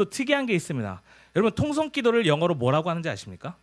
또 특이한 게 있습니다. 여러분 통성기도를 영어로 뭐라고 하는지 아십니까?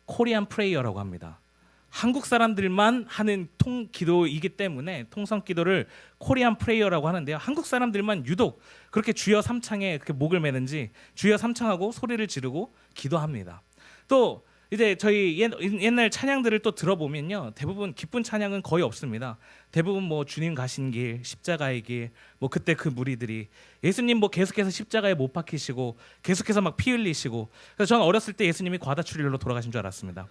코리안 프레이어라고 합니다. 한국 사람들만 하는 기도이기 때문에 통성기도를 코리안 프레이어라고 하는데요. 한국 사람들만 유독 그렇게 주여 삼창에 그렇게 목을 매는지 주여 삼창하고 소리를 지르고 기도합니다. 또 이제 저희 옛날 찬양들을 또 들어보면요, 대부분 기쁜 찬양은 거의 없습니다. 대부분 뭐 주님 가신 길, 십자가의 길, 뭐 그때 그 무리들이 예수님 뭐 계속해서 십자가에 못 박히시고 계속해서 막 피 흘리시고, 그래서 저는 어렸을 때 예수님이 과다출혈로 돌아가신 줄 알았습니다.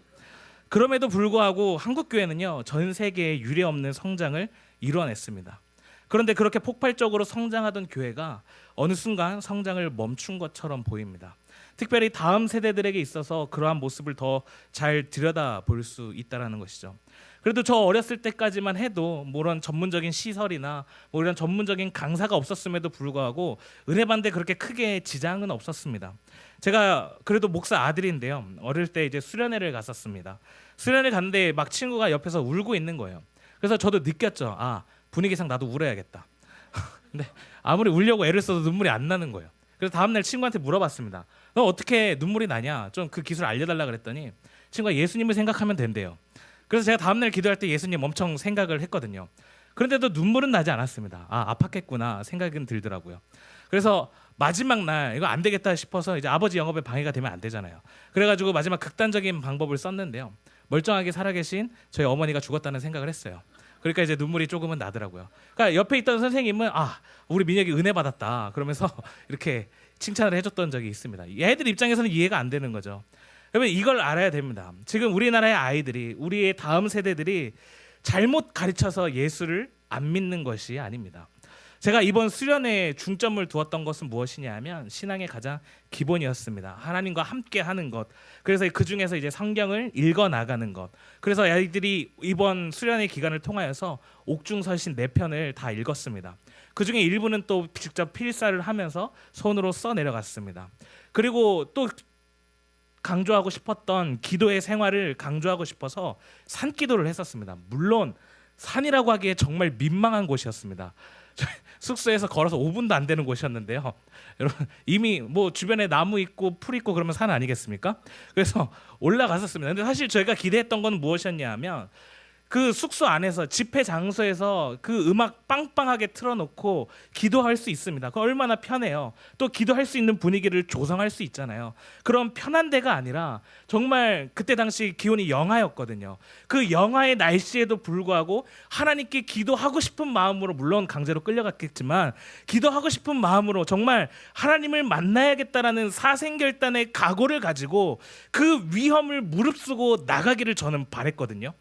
그럼에도 불구하고 한국 교회는요, 전 세계에 유례 없는 성장을 이뤄냈습니다. 그런데 그렇게 폭발적으로 성장하던 교회가 어느 순간 성장을 멈춘 것처럼 보입니다. 특별히 다음 세대들에게 있어서 그러한 모습을 더 잘 들여다볼 수 있다는 것이죠. 그래도 저 어렸을 때까지만 해도 뭐 이런 전문적인 시설이나 뭐 이런 전문적인 강사가 없었음에도 불구하고 은혜반대 그렇게 크게 지장은 없었습니다. 제가 그래도 목사 아들인데요, 어릴 때 이제 수련회를 갔었습니다. 수련회 갔는데 막 친구가 옆에서 울고 있는 거예요. 그래서 저도 느꼈죠. 아, 분위기상 나도 울어야겠다. 근데 아무리 울려고 애를 써도 눈물이 안 나는 거예요. 그래서 다음날 친구한테 물어봤습니다. 너 어떻게 눈물이 나냐? 좀 그 기술 알려달라 그랬더니 친구가 예수님을 생각하면 된대요. 그래서 제가 다음날 기도할 때 예수님 엄청 생각을 했거든요. 그런데도 눈물은 나지 않았습니다. 아, 아팠겠구나 생각은 들더라고요. 그래서 마지막 날 이거 안 되겠다 싶어서 이제 아버지 영업에 방해가 되면 안 되잖아요. 그래가지고 마지막 극단적인 방법을 썼는데요, 멀쩡하게 살아계신 저희 어머니가 죽었다는 생각을 했어요. 그러니까 이제 눈물이 조금은 나더라고요. 그러니까 옆에 있던 선생님은 아, 우리 민혁이 은혜 받았다 그러면서 이렇게 칭찬을 해줬던 적이 있습니다. 애들 입장에서는 이해가 안 되는 거죠. 여러분 이걸 알아야 됩니다. 지금 우리나라의 아이들이, 우리의 다음 세대들이 잘못 가르쳐서 예수를 안 믿는 것이 아닙니다. 제가 이번 수련회에 중점을 두었던 것은 무엇이냐면 신앙의 가장 기본이었습니다. 하나님과 함께 하는 것. 그래서 그 중에서 이제 성경을 읽어 나가는 것. 그래서 아이들이 이번 수련회 기간을 통하여서 옥중서신 4편을 다 읽었습니다. 그 중에 일부는 또 직접 필사를 하면서 손으로 써 내려갔습니다. 그리고 또 강조하고 싶었던 기도의 생활을 강조하고 싶어서 산기도를 했었습니다. 물론 산이라고 하기에 정말 민망한 곳이었습니다. 숙소에서 걸어서 5분도 안 되는 곳이었는데요. 여러분 이미 뭐 주변에 나무 있고 풀 있고 그러면 산 아니겠습니까? 그래서 올라갔었습니다. 근데 사실 저희가 기대했던 건 무엇이었냐면 그 숙소 안에서 집회 장소에서 그 음악 빵빵하게 틀어놓고 기도할 수 있습니다. 그거 얼마나 편해요. 또 기도할 수 있는 분위기를 조성할 수 있잖아요. 그런 편한 데가 아니라 정말 그때 당시 기온이 영하였거든요. 그 영하의 날씨에도 불구하고 하나님께 기도하고 싶은 마음으로, 물론 강제로 끌려갔겠지만 기도하고 싶은 마음으로 정말 하나님을 만나야겠다라는 사생결단의 각오를 가지고 그 위험을 무릅쓰고 나가기를 저는 바랬거든요.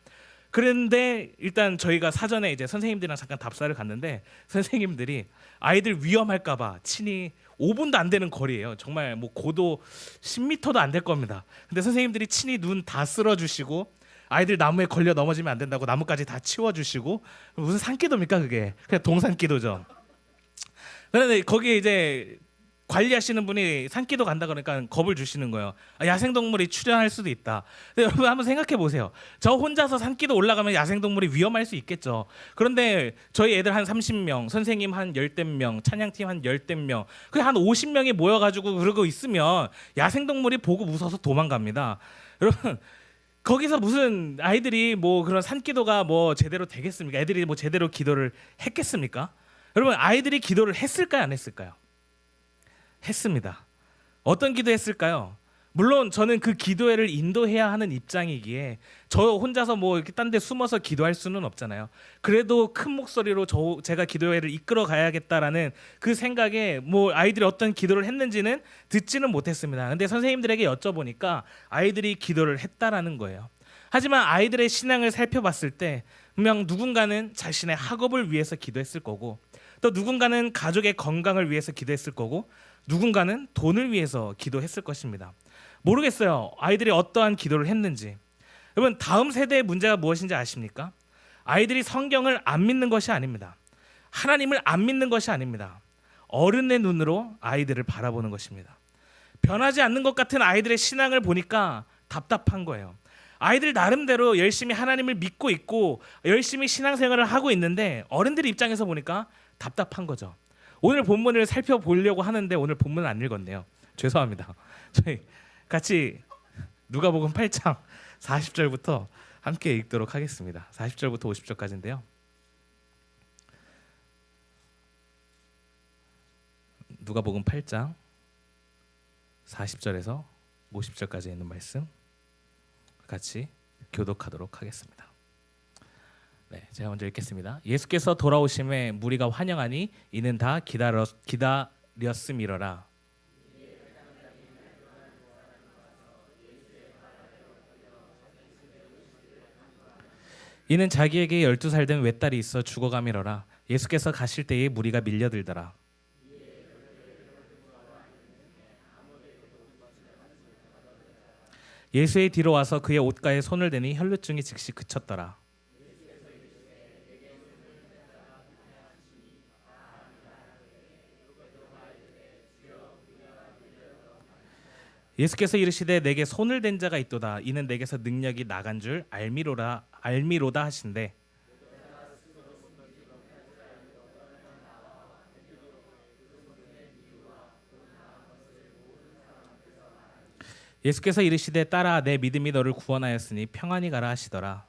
그런데 일단 저희가 사전에 이제 선생님들이랑 잠깐 답사를 갔는데 선생님들이 아이들 위험할까봐 친히 5분도 안 되는 거리예요. 정말 뭐 고도 10m도 안 될 겁니다. 근데 선생님들이 친히 눈 다 쓸어주시고 아이들 나무에 걸려 넘어지면 안 된다고 나무까지 다 치워주시고, 무슨 산기도입니까 그게? 그냥 동산기도죠. 그런데 거기에 이제 관리하시는 분이 산기도 간다 그러니까 겁을 주시는 거예요. 아, 야생동물이 출현할 수도 있다. 근데 여러분 한번 생각해 보세요. 저 혼자서 산기도 올라가면 야생동물이 위험할 수 있겠죠. 그런데 저희 애들 한 30명, 선생님 한 10명, 찬양팀 한 10명, 그냥 한 50명이 모여가지고 그러고 있으면 야생동물이 보고 무서워서 도망갑니다. 여러분 거기서 무슨 아이들이 뭐 그런 산기도가 뭐 제대로 되겠습니까? 애들이 뭐 제대로 기도를 했겠습니까? 여러분 아이들이 기도를 했을까요, 안 했을까요? 했습니다. 어떤 기도했을까요? 물론 저는 그 기도회를 인도해야 하는 입장이기에 저 혼자서 뭐 이렇게 딴 데 숨어서 기도할 수는 없잖아요. 그래도 큰 목소리로 제가 기도회를 이끌어 가야겠다라는 그 생각에 뭐 아이들이 어떤 기도를 했는지는 듣지는 못했습니다. 근데 선생님들에게 여쭤보니까 아이들이 기도를 했다라는 거예요. 하지만 아이들의 신앙을 살펴봤을 때 분명 누군가는 자신의 학업을 위해서 기도했을 거고, 또 누군가는 가족의 건강을 위해서 기도했을 거고, 누군가는 돈을 위해서 기도했을 것입니다. 모르겠어요. 아이들이 어떠한 기도를 했는지. 여러분 다음 세대의 문제가 무엇인지 아십니까? 아이들이 성경을 안 믿는 것이 아닙니다. 하나님을 안 믿는 것이 아닙니다. 어른의 눈으로 아이들을 바라보는 것입니다. 변하지 않는 것 같은 아이들의 신앙을 보니까 답답한 거예요. 아이들 나름대로 열심히 하나님을 믿고 있고 열심히 신앙생활을 하고 있는데 어른들 입장에서 보니까 답답한 거죠. 오늘 본문을 살펴보려고 하는데 오늘 본문은 안 읽었네요. 죄송합니다. 저희 같이 누가복음 8장 40절부터 함께 읽도록 하겠습니다. 40절부터 50절까지인데요. 누가복음 8장 40절에서 50절까지 있는 말씀 같이 교독하도록 하겠습니다. 네, 제가 먼저 읽겠습니다. 예수께서 돌아오심에 무리가 환영하니 이는 다 기다렸음이러라. 이는 자기에게 12살 된 외딸이 있어 죽어가미러라. 예수께서 가실 때에 무리가 밀려들더라. 예수의 뒤로 와서 그의 옷가에 손을 대니 혈루증이 즉시 그쳤더라. 예수께서 이르시되 내게 손을 댄 자가 있도다. 이는 내게서 능력이 나간 줄 알미로다 하신대. 예수께서 이르시되 딸아 내 믿음이 너를 구원하였으니 평안히 가라 하시더라.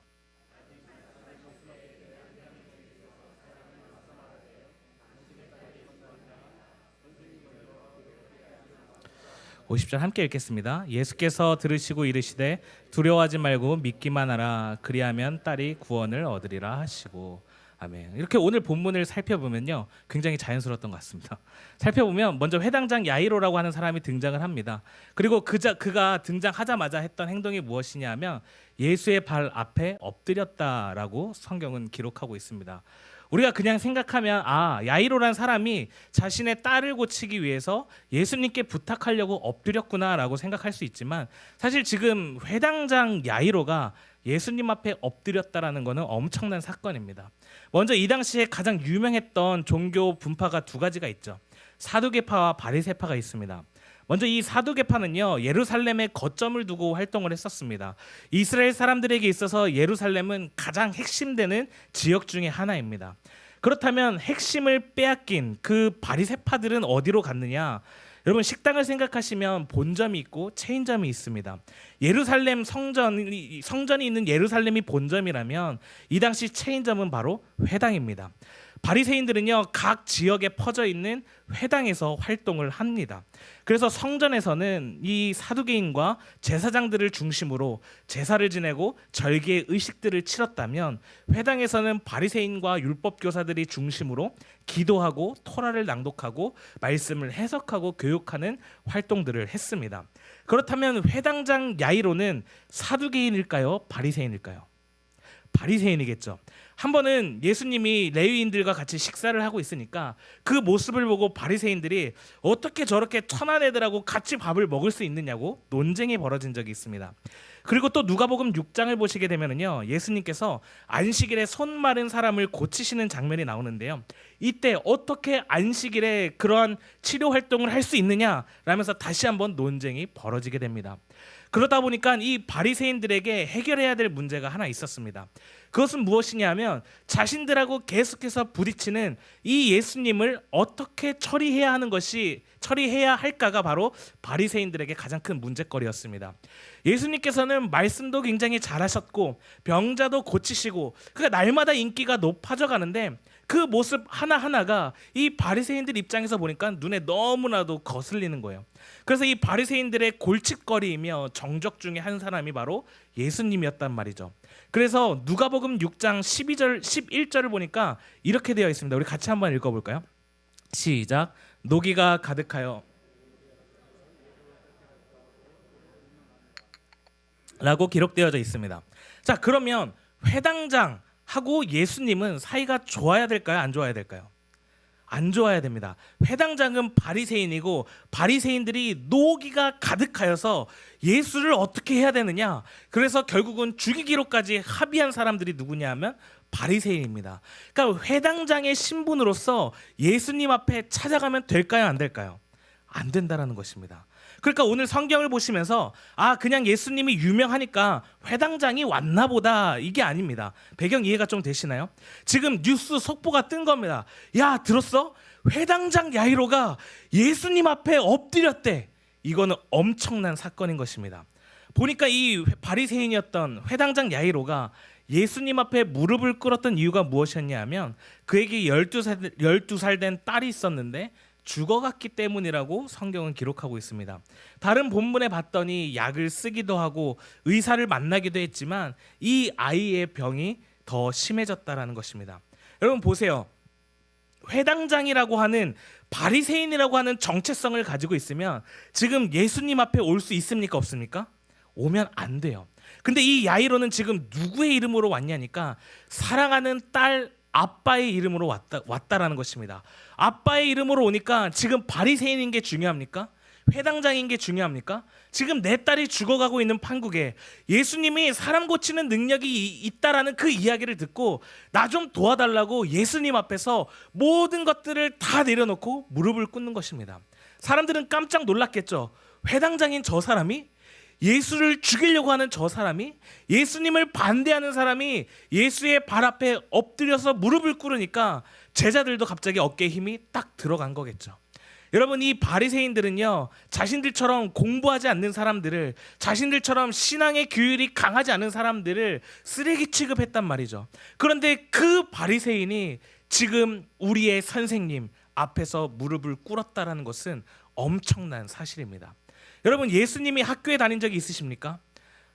(50절) 함께 읽겠습니다. 예수께서 들으시고 이르시되 두려워하지 말고 믿기만 하라. 그리하면 딸이 구원을 얻으리라 하시고. 아멘. 이렇게 오늘 본문을 살펴보면요, 굉장히 자연스러웠던 것 같습니다. 살펴보면 먼저 회당장 야이로라고 하는 사람이 등장을 합니다. 그리고 그가 등장하자마자 했던 행동이 무엇이냐면 예수의 발 앞에 엎드렸다라고 성경은 기록하고 있습니다. 우리가 그냥 생각하면 야이로란 사람이 자신의 딸을 고치기 위해서 예수님께 부탁하려고 엎드렸구나라고 생각할 수 있지만, 사실 지금 회당장 야이로가 예수님 앞에 엎드렸다라는 것은 엄청난 사건입니다. 먼저 이 당시에 가장 유명했던 종교 분파가 두 가지가 있죠. 사두개파와 바리새파가 있습니다. 먼저 이 사두개파는요, 예루살렘에 거점을 두고 활동을 했었습니다. 이스라엘 사람들에게 있어서 예루살렘은 가장 핵심되는 지역 중에 하나입니다. 그렇다면 핵심을 빼앗긴 그 바리새파들은 어디로 갔느냐? 여러분, 식당을 생각하시면 본점이 있고 체인점이 있습니다. 예루살렘 성전이 있는 예루살렘이 본점이라면 이 당시 체인점은 바로 회당입니다. 바리새인들은요, 각 지역에 퍼져 있는 회당에서 활동을 합니다. 그래서 성전에서는 이 사두개인과 제사장들을 중심으로 제사를 지내고 절기의 의식들을 치렀다면, 회당에서는 바리새인과 율법 교사들이 중심으로 기도하고 토라를 낭독하고 말씀을 해석하고 교육하는 활동들을 했습니다. 그렇다면 회당장 야이로는 사두개인일까요? 바리새인일까요? 바리새인이겠죠. 한 번은 예수님이 레위인들과 같이 식사를 하고 있으니까 그 모습을 보고 바리새인들이 어떻게 저렇게 천한 애들하고 같이 밥을 먹을 수 있느냐고 논쟁이 벌어진 적이 있습니다. 그리고 또 누가복음 6장을 보시게 되면은요, 예수님께서 안식일에 손 마른 사람을 고치시는 장면이 나오는데요, 이때 어떻게 안식일에 그러한 치료 활동을 할 수 있느냐라면서 다시 한번 논쟁이 벌어지게 됩니다. 그러다 보니까 이 바리새인들에게 해결해야 될 문제가 하나 있었습니다. 그것은 무엇이냐면 자신들하고 계속해서 부딪히는 이 예수님을 어떻게 처리해야 할까가 바로 바리새인들에게 가장 큰 문제거리였습니다. 예수님께서는 말씀도 굉장히 잘하셨고 병자도 고치시고 그러니까 날마다 인기가 높아져 가는데, 그 모습 하나하나가 이 바리새인들 입장에서 보니까 눈에 너무나도 거슬리는 거예요. 그래서 이 바리새인들의 골칫거리이며 정적 중에 한 사람이 바로 예수님이었단 말이죠. 그래서 누가복음 6장 12절 11절을 보니까 이렇게 되어 있습니다. 우리 같이 한번 읽어볼까요? 시작. 노기가 가득하여 라고 기록되어져 있습니다. 자, 그러면 회당장하고 예수님은 사이가 좋아야 될까요? 안 좋아야 될까요? 안 좋아야 됩니다. 회당장은 바리새인이고 바리새인들이 노기가 가득하여서 예수를 어떻게 해야 되느냐, 그래서 결국은 죽이기로까지 합의한 사람들이 누구냐 하면 바리새인입니다. 그러니까 회당장의 신분으로서 예수님 앞에 찾아가면 될까요? 안 될까요? 안 된다라는 것입니다. 그러니까 오늘 성경을 보시면서 아 그냥 예수님이 유명하니까 회당장이 왔나 보다 이게 아닙니다. 배경 이해가 좀 되시나요? 지금 뉴스 속보가 뜬 겁니다. 야 들었어? 회당장 야이로가 예수님 앞에 엎드렸대. 이거는 엄청난 사건인 것입니다. 보니까 이 바리새인이었던 회당장 야이로가 예수님 앞에 무릎을 꿇었던 이유가 무엇이었냐 하면 그에게 12살 된 딸이 있었는데 죽어갔기 때문이라고 성경은 기록하고 있습니다. 다른 본문에 봤더니 약을 쓰기도 하고 의사를 만나기도 했지만 이 아이의 병이 더 심해졌다라는 것입니다. 여러분 보세요. 회당장이라고 하는 바리새인이라고 하는 정체성을 가지고 있으면 지금 예수님 앞에 올 수 있습니까? 없습니까? 오면 안 돼요. 근데 이 야이로는 지금 누구의 이름으로 왔냐니까 사랑하는 딸 아빠의 이름으로 왔다라는 것입니다. 아빠의 이름으로 오니까 지금 바리새인인 게 중요합니까? 회당장인 게 중요합니까? 지금 내 딸이 죽어가고 있는 판국에 예수님이 사람 고치는 능력이 있다라는 그 이야기를 듣고 나 좀 도와달라고 예수님 앞에서 모든 것들을 다 내려놓고 무릎을 꿇는 것입니다. 사람들은 깜짝 놀랐겠죠. 회당장인 저 사람이, 예수를 죽이려고 하는 저 사람이, 예수님을 반대하는 사람이 예수의 발 앞에 엎드려서 무릎을 꿇으니까 제자들도 갑자기 어깨에 힘이 딱 들어간 거겠죠. 여러분 이 바리새인들은요 자신들처럼 공부하지 않는 사람들을, 자신들처럼 신앙의 규율이 강하지 않은 사람들을 쓰레기 취급했단 말이죠. 그런데 그 바리새인이 지금 우리의 선생님 앞에서 무릎을 꿇었다라는 것은 엄청난 사실입니다. 여러분 예수님이 학교에 다닌 적이 있으십니까?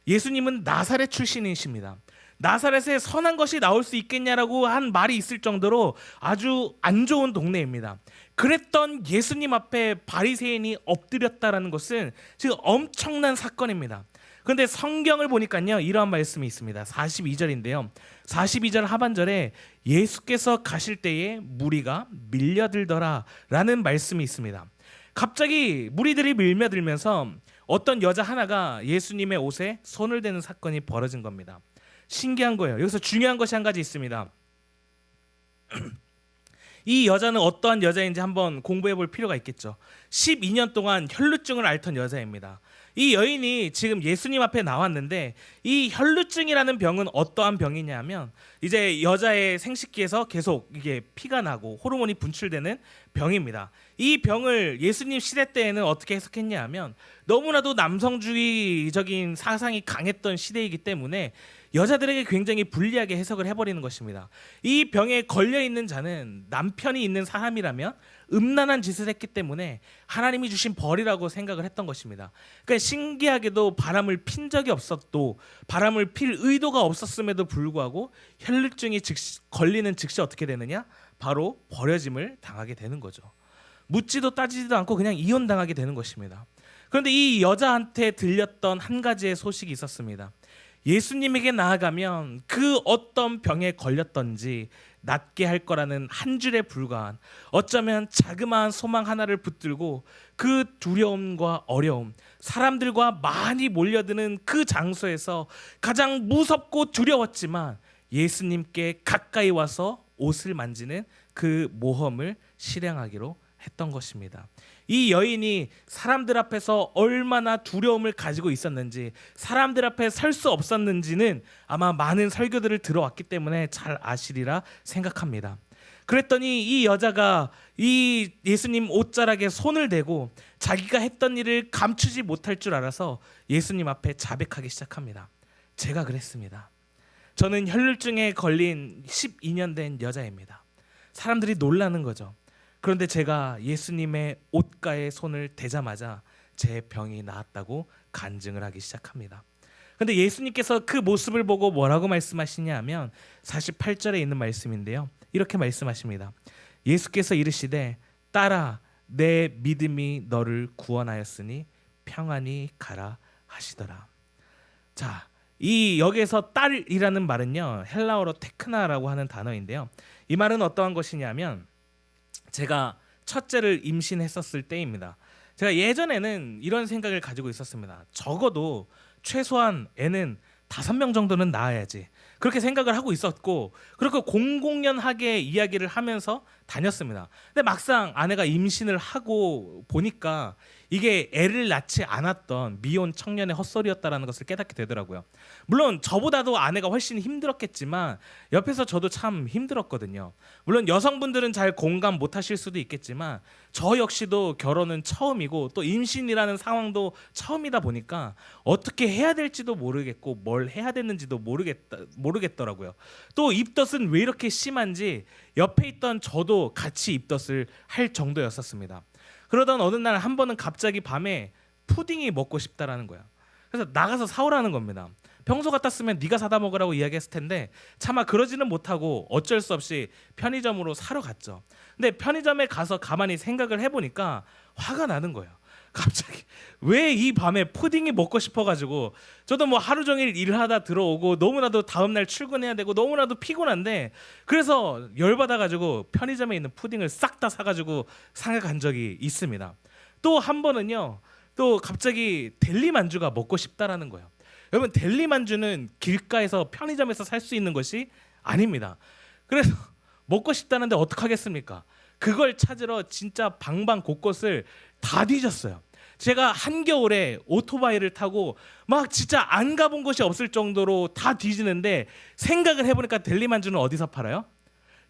예수님은 나사렛 출신이십니다. 나사렛에 선한 것이 나올 수 있겠냐라고 한 말이 있을 정도로 아주 안 좋은 동네입니다. 그랬던 예수님 앞에 바리새인이 엎드렸다라는 것은 지금 엄청난 사건입니다. 그런데 성경을 보니까요 이러한 말씀이 있습니다. 42절인데요. 42절 하반절에 예수께서 가실 때에 무리가 밀려들더라 라는 말씀이 있습니다. 갑자기 무리들이 밀며들면서 어떤 여자 하나가 예수님의 옷에 손을 대는 사건이 벌어진 겁니다. 신기한 거예요. 여기서 중요한 것이 한 가지 있습니다. 이 여자는 어떠한 여자인지 한번 공부해 볼 필요가 있겠죠. 12년 동안 혈루증을 앓던 여자입니다. 이 여인이 지금 예수님 앞에 나왔는데 이 혈루증이라는 병은 어떠한 병이냐면 이제 여자의 생식기에서 계속 이게 피가 나고 호르몬이 분출되는 병입니다. 이 병을 예수님 시대 때에는 어떻게 해석했냐 하면 너무나도 남성주의적인 사상이 강했던 시대이기 때문에 여자들에게 굉장히 불리하게 해석을 해버리는 것입니다. 이 병에 걸려있는 자는 남편이 있는 사람이라면 음란한 짓을 했기 때문에 하나님이 주신 벌이라고 생각을 했던 것입니다. 그러니까 신기하게도 바람을 핀 적이 없었고 바람을 필 의도가 없었음에도 불구하고 혈루증이 걸리는 즉시 어떻게 되느냐? 바로 버려짐을 당하게 되는 거죠. 묻지도 따지지도 않고 그냥 이혼당하게 되는 것입니다. 그런데 이 여자한테 들렸던 한 가지의 소식이 있었습니다. 예수님에게 나아가면 그 어떤 병에 걸렸던지 낫게 할 거라는 한 줄에 불과한 어쩌면 자그마한 소망 하나를 붙들고 그 두려움과 어려움, 사람들과 많이 몰려드는 그 장소에서 가장 무섭고 두려웠지만 예수님께 가까이 와서 옷을 만지는 그 모험을 실행하기로 했던 것입니다. 이 여인이 사람들 앞에서 얼마나 두려움을 가지고 있었는지, 사람들 앞에 설 수 없었는지는 아마 많은 설교들을 들어왔기 때문에 잘 아시리라 생각합니다. 그랬더니 이 여자가 이 예수님 옷자락에 손을 대고 자기가 했던 일을 감추지 못할 줄 알아서 예수님 앞에 자백하기 시작합니다. 제가 그랬습니다. 저는 혈루증에 걸린 12년 된 여자입니다. 사람들이 놀라는 거죠. 그런데 제가 예수님의 옷가에 손을 대자마자 제 병이 나았다고 간증을 하기 시작합니다. 그런데 예수님께서 그 모습을 보고 뭐라고 말씀하시냐 하면 48절에 있는 말씀인데요. 이렇게 말씀하십니다. 예수께서 이르시되 딸아 내 믿음이 너를 구원하였으니 평안히 가라 하시더라. 자, 이 여기에서 딸이라는 말은요 헬라어로 테크나라고 하는 단어인데요. 이 말은 어떠한 것이냐면 제가 첫째를 임신했었을 때입니다. 제가 예전에는 이런 생각을 가지고 있었습니다. 적어도 최소한 애는 5명 정도는 낳아야지. 그렇게 생각을 하고 있었고 그렇게 공공연하게 이야기를 하면서 다녔습니다. 근데 막상 아내가 임신을 하고 보니까 이게 애를 낳지 않았던 미혼 청년의 헛소리였다라는 것을 깨닫게 되더라고요. 물론 저보다도 아내가 훨씬 힘들었겠지만 옆에서 저도 참 힘들었거든요. 물론 여성분들은 잘 공감 못하실 수도 있겠지만 저 역시도 결혼은 처음이고 또 임신이라는 상황도 처음이다 보니까 어떻게 해야 될지도 모르겠고 뭘 해야 되는지도 모르겠더라고요. 또 입덧은 왜 이렇게 심한지 옆에 있던 저도 같이 입덧을 할 정도였었습니다. 그러던 어느 날 한 번은 갑자기 밤에 푸딩이 먹고 싶다라는 거야. 그래서 나가서 사오라는 겁니다. 평소 같았으면 네가 사다 먹으라고 이야기했을 텐데 차마 그러지는 못하고 어쩔 수 없이 편의점으로 사러 갔죠. 근데 편의점에 가서 가만히 생각을 해보니까 화가 나는 거예요. 갑자기 왜 이 밤에 푸딩이 먹고 싶어가지고 저도 뭐 하루 종일 일하다 들어오고 너무나도 다음날 출근해야 되고 너무나도 피곤한데 그래서 열받아가지고 편의점에 있는 푸딩을 싹 다 사가지고 상해 간 적이 있습니다. 또 한 번은요, 또 갑자기 델리 만주가 먹고 싶다라는 거예요. 여러분 델리 만주는 길가에서 편의점에서 살 수 있는 것이 아닙니다. 그래서 먹고 싶다는데 어떡하겠습니까? 그걸 찾으러 진짜 방방 곳곳을 다 뒤졌어요. 제가 한겨울에 오토바이를 타고 막 진짜 안 가본 곳이 없을 정도로 다 뒤지는데 생각을 해보니까 델리 만주는 어디서 팔아요?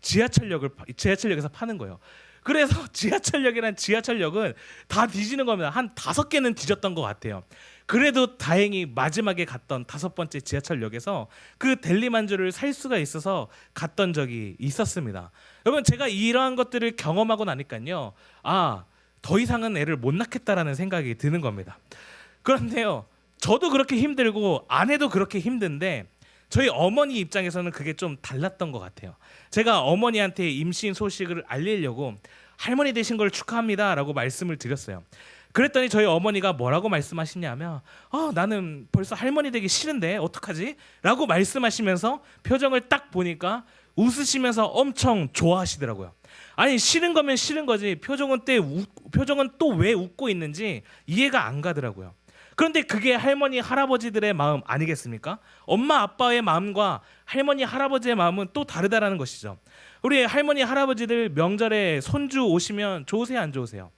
지하철역에서 파는 거예요. 그래서 지하철역은 다 뒤지는 겁니다. 한 5개는 뒤졌던 것 같아요. 그래도 다행히 마지막에 갔던 5번째 지하철역에서 그 델리 만주를 살 수가 있어서 갔던 적이 있었습니다. 여러분 제가 이러한 것들을 경험하고 나니까요, 더 이상은 애를 못 낳겠다라는 생각이 드는 겁니다. 그런데요, 저도 그렇게 힘들고 아내도 그렇게 힘든데 저희 어머니 입장에서는 그게 좀 달랐던 것 같아요. 제가 어머니한테 임신 소식을 알리려고 할머니 되신 걸 축하합니다라고 말씀을 드렸어요. 그랬더니 저희 어머니가 뭐라고 말씀하시냐면 나는 벌써 할머니 되기 싫은데 어떡하지? 라고 말씀하시면서 표정을 딱 보니까 웃으시면서 엄청 좋아하시더라고요. 아니 싫은 거면 싫은 거지 표정은 또 왜 웃고 있는지 이해가 안 가더라고요. 그런데 그게 할머니 할아버지들의 마음 아니겠습니까? 엄마 아빠의 마음과 할머니 할아버지의 마음은 또 다르다라는 것이죠. 우리 할머니 할아버지들 명절에 손주 오시면 좋으세요 안 좋으세요?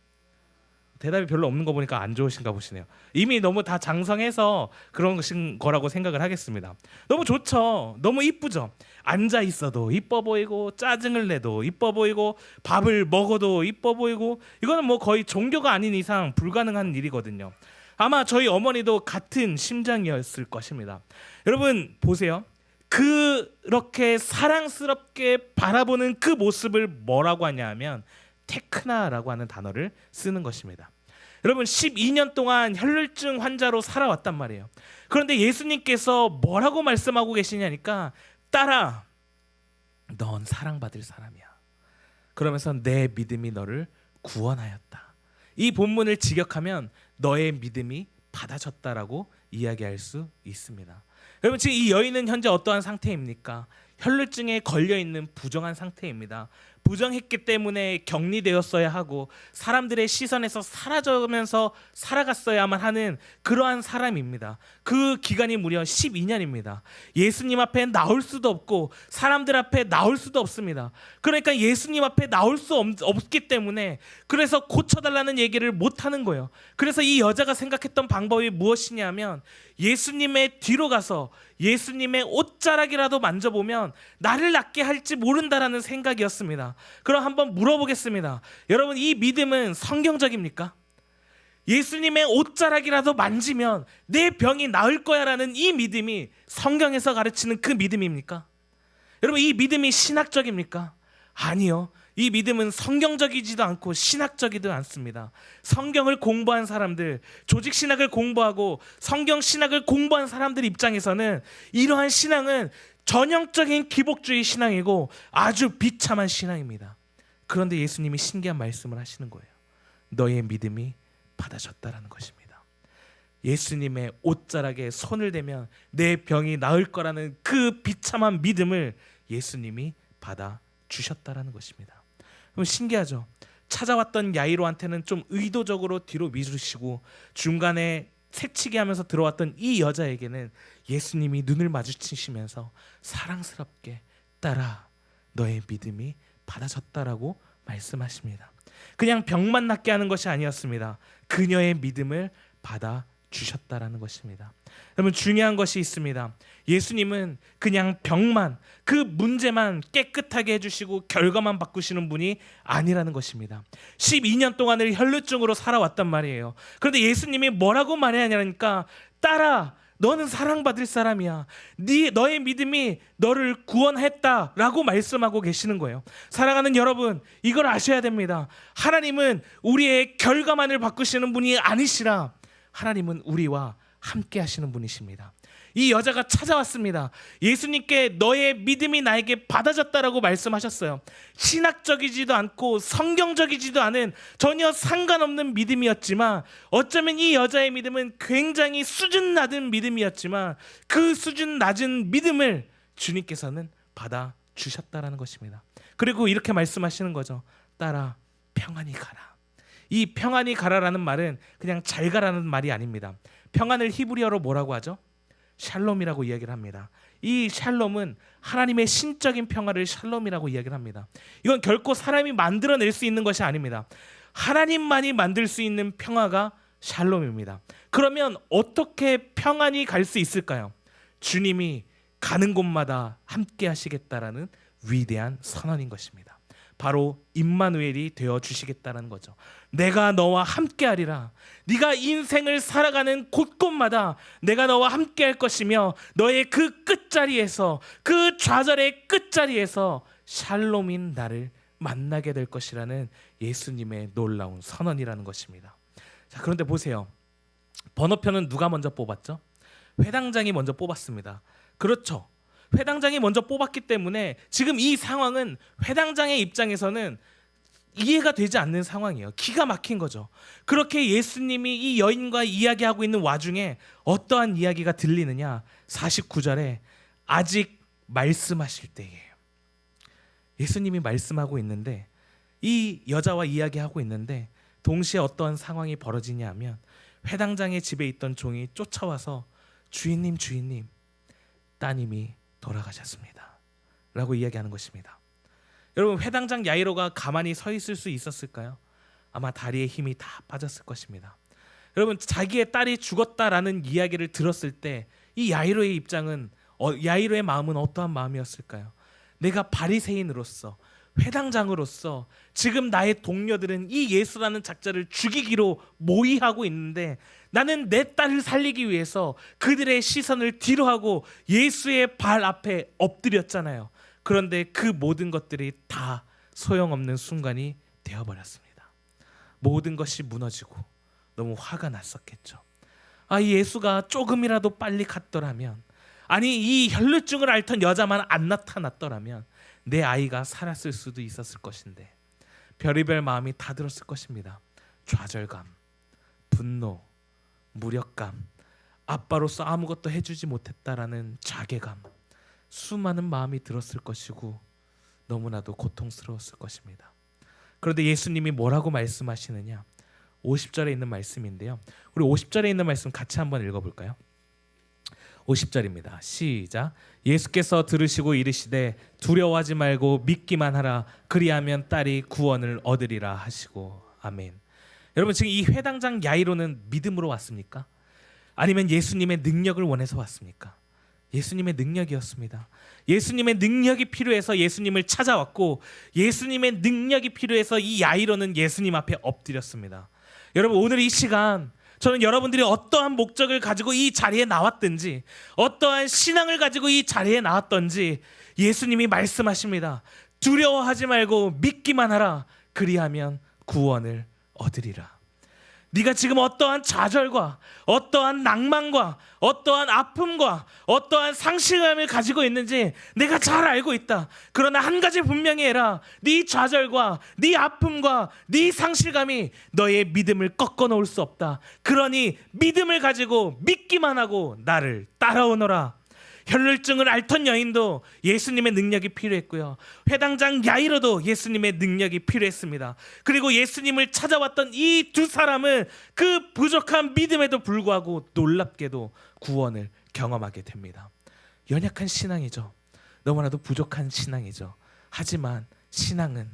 대답이 별로 없는 거 보니까 안 좋으신가 보시네요. 이미 너무 다 장성해서 그런 것인 거라고 생각을 하겠습니다. 너무 좋죠. 너무 이쁘죠. 앉아 있어도 이뻐 보이고 짜증을 내도 이뻐 보이고 밥을 먹어도 이뻐 보이고 이거는 뭐 거의 종교가 아닌 이상 불가능한 일이거든요. 아마 저희 어머니도 같은 심정이었을 것입니다. 여러분 보세요. 그렇게 사랑스럽게 바라보는 그 모습을 뭐라고 하냐면 테크나라고 하는 단어를 쓰는 것입니다. 여러분 12년 동안 혈루증 환자로 살아왔단 말이에요. 그런데 예수님께서 뭐라고 말씀하고 계시냐니까 딸아 넌 사랑받을 사람이야. 그러면서 내 믿음이 너를 구원하였다. 이 본문을 직역하면 너의 믿음이 받아졌다라고 이야기할 수 있습니다. 여러분 지금 이 여인은 현재 어떠한 상태입니까? 혈루증에 걸려있는 부정한 상태입니다. 부정했기 때문에 격리되었어야 하고 사람들의 시선에서 사라져면서 살아갔어야만 하는 그러한 사람입니다. 그 기간이 무려 12년입니다. 예수님 앞에 나올 수도 없고 사람들 앞에 나올 수도 없습니다. 그러니까 예수님 앞에 나올 수 없기 때문에 그래서 고쳐달라는 얘기를 못하는 거예요. 그래서 이 여자가 생각했던 방법이 무엇이냐면 예수님의 뒤로 가서 예수님의 옷자락이라도 만져보면 나를 낫게 할지 모른다라는 생각이었습니다. 그럼 한번 물어보겠습니다. 여러분 이 믿음은 성경적입니까? 예수님의 옷자락이라도 만지면 내 병이 나을 거야 라는 이 믿음이 성경에서 가르치는 그 믿음입니까? 여러분 이 믿음이 신학적입니까? 아니요. 이 믿음은 성경적이지도 않고 신학적이지도 않습니다. 성경을 공부한 사람들, 조직신학을 공부하고 성경신학을 공부한 사람들 입장에서는 이러한 신앙은 전형적인 기복주의 신앙이고 아주 비참한 신앙입니다. 그런데 예수님이 신기한 말씀을 하시는 거예요. 너의 믿음이 받아졌다라는 것입니다. 예수님의 옷자락에 손을 대면 내 병이 나을 거라는 그 비참한 믿음을 예수님이 받아주셨다라는 것입니다. 그럼 신기하죠? 찾아왔던 야이로한테는 좀 의도적으로 뒤로 미루시고 중간에 새치기 하면서 들어왔던 이 여자에게는 예수님이 눈을 마주치시면서 사랑스럽게 딸아 너의 믿음이 받아졌다라고 말씀하십니다. 그냥 병만 낫게 하는 것이 아니었습니다. 그녀의 믿음을 받아 주셨다라는 것입니다. 여러분, 중요한 것이 있습니다. 예수님은 그냥 병만, 그 문제만 깨끗하게 해주시고 결과만 바꾸시는 분이 아니라는 것입니다. 12년 동안을 혈루증으로 살아왔단 말이에요. 그런데 예수님이 뭐라고 말해야 하냐니까, 딸아, 너는 사랑받을 사람이야. 너의 믿음이 너를 구원했다라고 말씀하고 계시는 거예요. 사랑하는 여러분, 이걸 아셔야 됩니다. 하나님은 우리의 결과만을 바꾸시는 분이 아니시라, 하나님은 우리와 함께 하시는 분이십니다. 이 여자가 찾아왔습니다. 예수님께 너의 믿음이 나에게 받아졌다라고 말씀하셨어요. 신학적이지도 않고 성경적이지도 않은 전혀 상관없는 믿음이었지만, 어쩌면 이 여자의 믿음은 굉장히 수준 낮은 믿음이었지만, 그 수준 낮은 믿음을 주님께서는 받아 주셨다라는 것입니다. 그리고 이렇게 말씀하시는 거죠. 딸아, 평안히 가라. 이 평안히 가라라는 말은 그냥 잘 가라는 말이 아닙니다. 평안을 히브리어로 뭐라고 하죠? 샬롬이라고 이야기를 합니다. 이 샬롬은 하나님의 신적인 평화를 샬롬이라고 이야기를 합니다. 이건 결코 사람이 만들어낼 수 있는 것이 아닙니다. 하나님만이 만들 수 있는 평화가 샬롬입니다. 그러면 어떻게 평안히 갈 수 있을까요? 주님이 가는 곳마다 함께 하시겠다라는 위대한 선언인 것입니다. 바로 임마누엘이 되어 주시겠다는 거죠. 내가 너와 함께 하리라. 네가 인생을 살아가는 곳곳마다 내가 너와 함께 할 것이며, 너의 그 끝자리에서, 그 좌절의 끝자리에서 샬롬인 나를 만나게 될 것이라는 예수님의 놀라운 선언이라는 것입니다. 자, 그런데 보세요. 번호표는 누가 먼저 뽑았죠? 회당장이 먼저 뽑았습니다. 그렇죠. 회당장이 먼저 뽑았기 때문에 지금 이 상황은 회당장의 입장에서는 이해가 되지 않는 상황이에요. 기가 막힌 거죠. 그렇게 예수님이 이 여인과 이야기하고 있는 와중에 어떠한 이야기가 들리느냐? 49절에 아직 말씀하실 때예요. 예수님이 말씀하고 있는데, 이 여자와 이야기하고 있는데 동시에 어떠한 상황이 벌어지냐 하면, 회당장의 집에 있던 종이 쫓아와서 주인님, 주인님, 따님이 돌아가셨습니다 라고 이야기하는 것입니다. 여러분, 회당장 야이로가 가만히 서 있을 수 있었을까요? 아마 다리에 힘이 다 빠졌을 것입니다. 여러분, 자기의 딸이 죽었다라는 이야기를 들었을 때 이 야이로의 입장은, 야이로의 마음은 어떠한 마음이었을까요? 내가 바리새인으로서, 회당장으로서 지금 나의 동료들은 이 예수라는 작자를 죽이기로 모의하고 있는데, 나는 내 딸을 살리기 위해서 그들의 시선을 뒤로하고 예수의 발 앞에 엎드렸잖아요. 그런데 그 모든 것들이 다 소용없는 순간이 되어버렸습니다. 모든 것이 무너지고 너무 화가 났었겠죠. 이 예수가 조금이라도 빨리 갔더라면, 아니 이 혈루증을 앓던 여자만 안 나타났더라면 내 아이가 살았을 수도 있었을 것인데, 별의별 마음이 다 들었을 것입니다. 좌절감, 분노, 무력감, 아빠로서 아무것도 해주지 못했다라는 자괴감, 수많은 마음이 들었을 것이고 너무나도 고통스러웠을 것입니다. 그런데 예수님이 뭐라고 말씀하시느냐? 50절에 있는 말씀인데요. 우리 50절에 있는 말씀 같이 한번 읽어볼까요? 50절입니다. 시작. 예수께서 들으시고 이르시되 두려워하지 말고 믿기만 하라. 그리하면 딸이 구원을 얻으리라 하시고. 아멘. 여러분, 지금 이 회당장 야이로는 믿음으로 왔습니까? 아니면 예수님의 능력을 원해서 왔습니까? 예수님의 능력이었습니다. 예수님의 능력이 필요해서 예수님을 찾아왔고, 예수님의 능력이 필요해서 이 야이로는 예수님 앞에 엎드렸습니다. 여러분, 오늘 이 시간 저는 여러분들이 어떠한 목적을 가지고 이 자리에 나왔든지, 어떠한 신앙을 가지고 이 자리에 나왔던지 예수님이 말씀하십니다. 두려워하지 말고 믿기만 하라. 그리하면 구원을 얻으리라. 네가 지금 어떠한 좌절과 어떠한 낭만과 어떠한 아픔과 어떠한 상실감을 가지고 있는지 내가 잘 알고 있다. 그러나 한 가지 분명히 해라. 네 좌절과 네 아픔과 네 상실감이 너의 믿음을 꺾어 놓을 수 없다. 그러니 믿음을 가지고 믿기만 하고 나를 따라오너라. 혈루증을 앓던 여인도 예수님의 능력이 필요했고요. 회당장 야이로도 예수님의 능력이 필요했습니다. 그리고 예수님을 찾아왔던 이 두 사람은 그 부족한 믿음에도 불구하고 놀랍게도 구원을 경험하게 됩니다. 연약한 신앙이죠. 너무나도 부족한 신앙이죠. 하지만 신앙은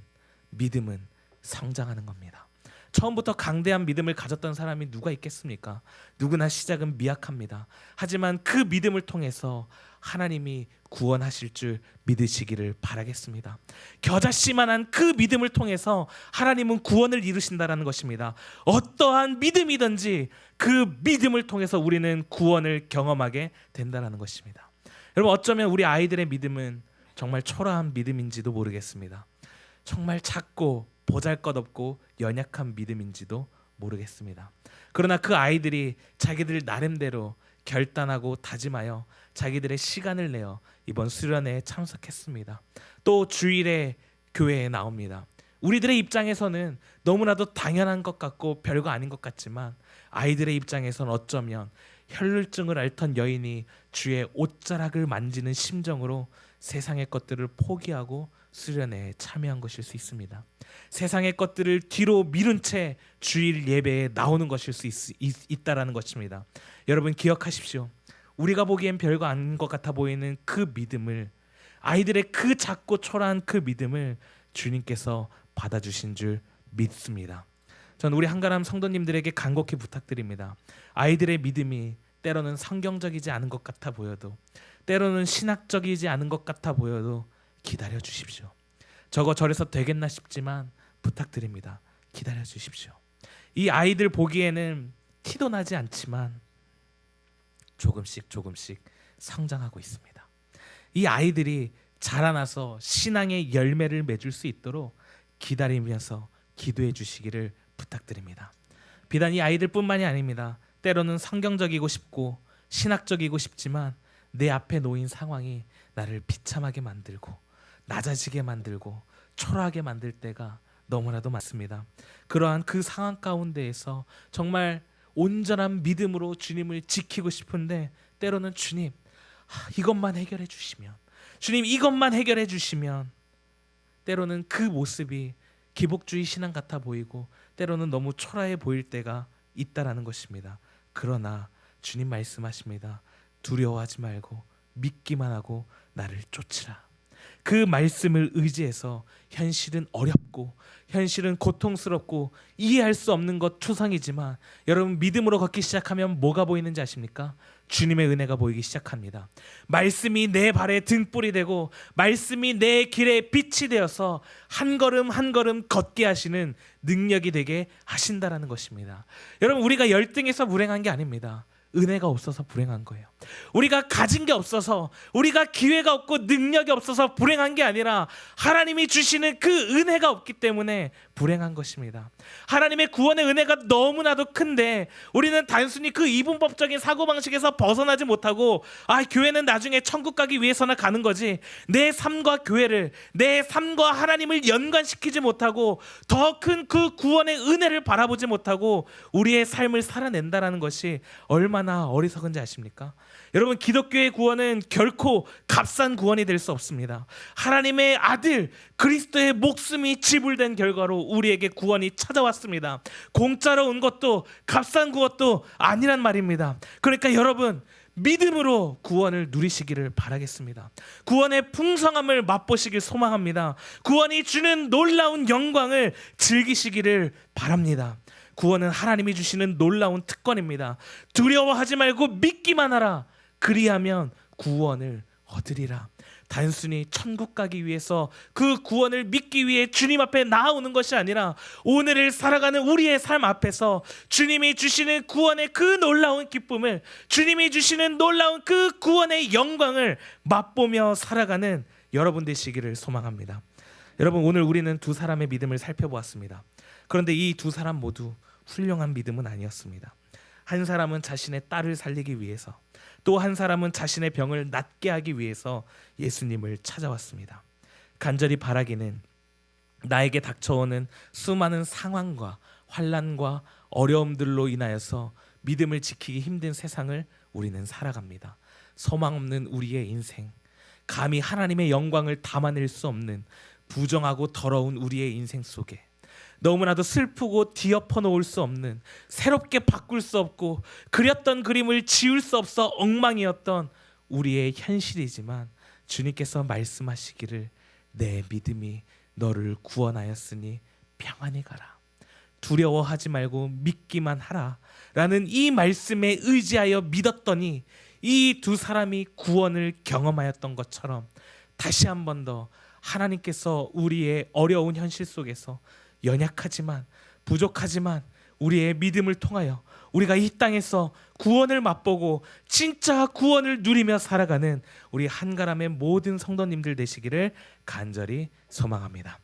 믿음은 성장하는 겁니다. 처음부터 강대한 믿음을 가졌던 사람이 누가 있겠습니까? 누구나 시작은 미약합니다. 하지만 그 믿음을 통해서 하나님이 구원하실 줄 믿으시기를 바라겠습니다. 겨자씨만한 그 믿음을 통해서 하나님은 구원을 이루신다라는 것입니다. 어떠한 믿음이든지 그 믿음을 통해서 우리는 구원을 경험하게 된다는 것입니다. 여러분, 어쩌면 우리 아이들의 믿음은 정말 초라한 믿음인지도 모르겠습니다. 정말 작고 보잘것없고 연약한 믿음인지도 모르겠습니다. 그러나 그 아이들이 자기들 나름대로 결단하고 다짐하여 자기들의 시간을 내어 이번 수련회에 참석했습니다. 또 주일에 교회에 나옵니다. 우리들의 입장에서는 너무나도 당연한 것 같고 별거 아닌 것 같지만 아이들의 입장에서는 어쩌면 혈루증을 앓던 여인이 주의 옷자락을 만지는 심정으로 세상의 것들을 포기하고 수련회에 참여한 것일 수 있습니다. 세상의 것들을 뒤로 미룬 채 주일 예배에 나오는 것일 수 있다라는 것입니다. 여러분, 기억하십시오. 우리가 보기엔 별거 아닌 것 같아 보이는 그 믿음을, 아이들의 그 작고 초라한 그 믿음을 주님께서 받아주신 줄 믿습니다. 전 우리 한가람 성도님들에게 간곡히 부탁드립니다. 아이들의 믿음이 때로는 성경적이지 않은 것 같아 보여도, 때로는 신학적이지 않은 것 같아 보여도 기다려 주십시오. 저거 저래서 되겠나 싶지만 부탁드립니다. 기다려 주십시오. 이 아이들 보기에는 티도 나지 않지만 조금씩 성장하고 있습니다. 이 아이들이 자라나서 신앙의 열매를 맺을 수 있도록 기다리면서 기도해 주시기를 부탁드립니다. 비단 이 아이들뿐만이 아닙니다. 때로는 성경적이고 싶고 신학적이고 싶지만 내 앞에 놓인 상황이 나를 비참하게 만들고 낮아지게 만들고 초라하게 만들 때가 너무나도 많습니다. 그러한 그 상황 가운데에서 정말 온전한 믿음으로 주님을 지키고 싶은데 때로는 주님, 이것만 해결해 주시면, 주님 이것만 해결해 주시면, 때로는 그 모습이 기복주의 신앙 같아 보이고 때로는 너무 초라해 보일 때가 있다라는 것입니다. 그러나 주님 말씀하십니다. 두려워하지 말고 믿기만 하고 나를 쫓으라. 그 말씀을 의지해서 현실은 어렵고 현실은 고통스럽고 이해할 수 없는 것 투성이지만 여러분, 믿음으로 걷기 시작하면 뭐가 보이는지 아십니까? 주님의 은혜가 보이기 시작합니다. 말씀이 내 발에 등불이 되고 말씀이 내 길에 빛이 되어서 한 걸음 한 걸음 걷게 하시는 능력이 되게 하신다라는 것입니다. 여러분, 우리가 열등해서 불행한 게 아닙니다. 은혜가 없어서 불행한 거예요. 우리가 가진 게 없어서, 우리가 기회가 없고 능력이 없어서 불행한 게 아니라 하나님이 주시는 그 은혜가 없기 때문에 불행한 것입니다. 하나님의 구원의 은혜가 너무나도 큰데 우리는 단순히 그 이분법적인 사고방식에서 벗어나지 못하고 교회는 나중에 천국 가기 위해서나 가는 거지, 내 삶과 교회를, 내 삶과 하나님을 연관시키지 못하고 더 큰 그 구원의 은혜를 바라보지 못하고 우리의 삶을 살아낸다라는 것이 얼마나 어리석은지 아십니까? 여러분, 기독교의 구원은 결코 값싼 구원이 될 수 없습니다. 하나님의 아들 그리스도의 목숨이 지불된 결과로 우리에게 구원이 찾아왔습니다. 공짜로 온 것도 값싼 것도 아니란 말입니다. 그러니까 여러분, 믿음으로 구원을 누리시기를 바라겠습니다. 구원의 풍성함을 맛보시길 소망합니다. 구원이 주는 놀라운 영광을 즐기시기를 바랍니다. 구원은 하나님이 주시는 놀라운 특권입니다. 두려워하지 말고 믿기만 하라. 그리하면 구원을 얻으리라. 단순히 천국 가기 위해서 그 구원을 믿기 위해 주님 앞에 나아오는 것이 아니라 오늘을 살아가는 우리의 삶 앞에서 주님이 주시는 구원의 그 놀라운 기쁨을, 주님이 주시는 놀라운 그 구원의 영광을 맛보며 살아가는 여러분 되시기를 소망합니다. 여러분, 오늘 우리는 두 사람의 믿음을 살펴보았습니다. 그런데 이 두 사람 모두 훌륭한 믿음은 아니었습니다. 한 사람은 자신의 딸을 살리기 위해서, 또 한 사람은 자신의 병을 낫게 하기 위해서 예수님을 찾아왔습니다. 간절히 바라기는 나에게 닥쳐오는 수많은 상황과 환난과 어려움들로 인하여서 믿음을 지키기 힘든 세상을 우리는 살아갑니다. 소망 없는 우리의 인생, 감히 하나님의 영광을 담아낼 수 없는 부정하고 더러운 우리의 인생 속에 너무나도 슬프고 뒤엎어 놓을 수 없는, 새롭게 바꿀 수 없고 그렸던 그림을 지울 수 없어 엉망이었던 우리의 현실이지만 주님께서 말씀하시기를 내 믿음이 너를 구원하였으니 평안히 가라. 두려워하지 말고 믿기만 하라 라는 이 말씀에 의지하여 믿었더니 이 두 사람이 구원을 경험하였던 것처럼 다시 한 번 더 하나님께서 우리의 어려운 현실 속에서 연약하지만 부족하지만 우리의 믿음을 통하여 우리가 이 땅에서 구원을 맛보고 진짜 구원을 누리며 살아가는 우리 한가람의 모든 성도님들 되시기를 간절히 소망합니다.